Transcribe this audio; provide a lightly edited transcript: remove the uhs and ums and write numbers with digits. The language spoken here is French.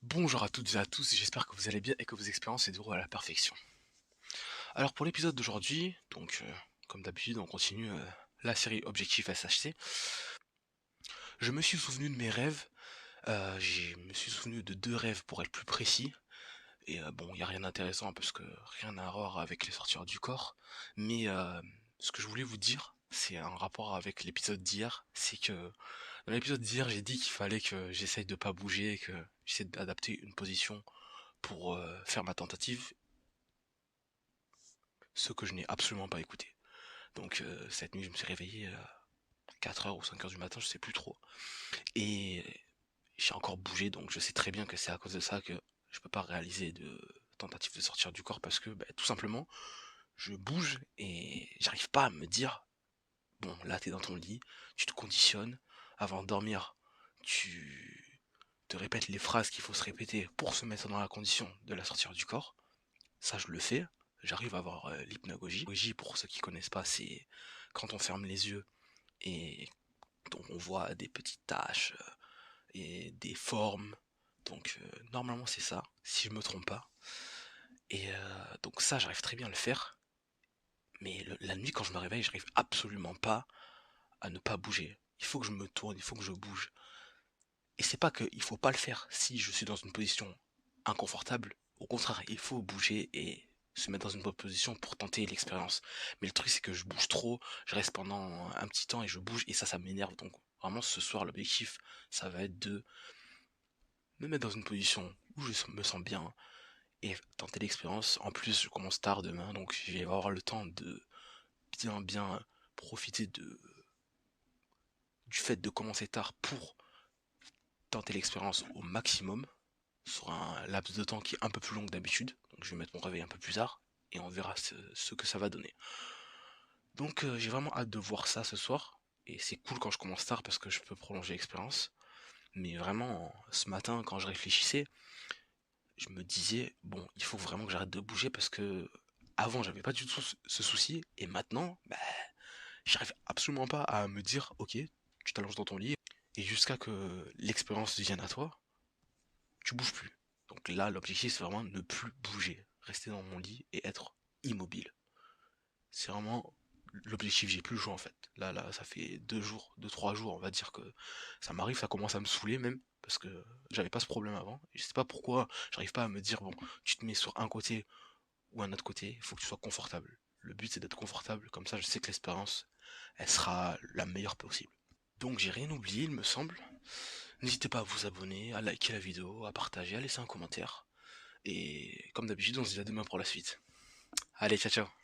Bonjour à toutes et à tous, j'espère que vous allez bien et que vos expériences se déroulent à la perfection. Alors pour l'épisode d'aujourd'hui, comme d'habitude on continue la série Objectif SHC. Je me suis souvenu de mes rêves, je me suis souvenu de deux rêves pour être plus précis. Et bon, il n'y a rien d'intéressant parce que rien à voir avec les sorties du corps. Mais ce que je voulais vous dire, c'est un rapport avec l'épisode d'hier. C'est que dans l'épisode d'hier, j'ai dit qu'il fallait que j'essaye de pas bouger, que j'essaie d'adapter une position pour faire ma tentative, ce que je n'ai absolument pas écouté. Donc cette nuit, je me suis réveillé à 4 heures ou 5 heures du matin, je sais plus trop. Et j'ai encore bougé, donc je sais très bien que c'est à cause de ça que je peux pas réaliser de tentative de sortir du corps parce que tout simplement, je bouge et j'arrive pas à me dire, bon, là t'es dans ton lit, tu te conditionnes, avant de dormir, tu te répètes les phrases qu'il faut se répéter pour se mettre dans la condition de la sortir du corps. Ça, je le fais. J'arrive à avoir l'hypnagogie. L'hypnagogie, pour ceux qui connaissent pas, c'est quand on ferme les yeux et donc on voit des petites taches et des formes. Donc normalement c'est ça, si je me trompe pas. Et donc ça, j'arrive très bien à le faire. Mais la nuit, quand je me réveille, j'arrive absolument pas à ne pas bouger. Il faut que je me tourne, il faut que je bouge. Et c'est pas qu'il faut pas le faire si je suis dans une position inconfortable. Au contraire, il faut bouger et se mettre dans une bonne position pour tenter l'expérience. Mais le truc, c'est que je bouge trop, je reste pendant un petit temps et je bouge et ça m'énerve. Donc vraiment, ce soir, l'objectif, ça va être de me mettre dans une position où je me sens bien et tenter l'expérience. En plus, je commence tard demain, donc je vais avoir le temps de bien profiter du fait de commencer tard pour tenter l'expérience au maximum sur un laps de temps qui est un peu plus long que d'habitude. Donc je vais mettre mon réveil un peu plus tard et on verra ce que ça va donner. Donc j'ai vraiment hâte de voir ça ce soir. Et c'est cool quand je commence tard parce que je peux prolonger l'expérience. Mais vraiment, ce matin, quand je réfléchissais, je me disais, bon, il faut vraiment que j'arrête de bouger parce que avant, j'avais pas du tout ce souci. Et maintenant, j'arrive absolument pas à me dire, ok, tu t'allonges dans ton lit et jusqu'à que l'expérience vienne à toi, tu bouges plus. Donc là, l'objectif, c'est vraiment ne plus bouger, rester dans mon lit et être immobile. C'est vraiment l'objectif, j'ai plus le choix en fait. Là, ça fait 2 jours, 3 jours, on va dire que ça m'arrive, ça commence à me saouler même, parce que j'avais pas ce problème avant. Et je sais pas pourquoi, j'arrive pas à me dire, bon, tu te mets sur un côté ou un autre côté, il faut que tu sois confortable. Le but c'est d'être confortable, comme ça je sais que l'expérience, elle sera la meilleure possible. Donc j'ai rien oublié, il me semble. N'hésitez pas à vous abonner, à liker la vidéo, à partager, à laisser un commentaire. Et comme d'habitude, on se dit à demain pour la suite. Allez, ciao ciao.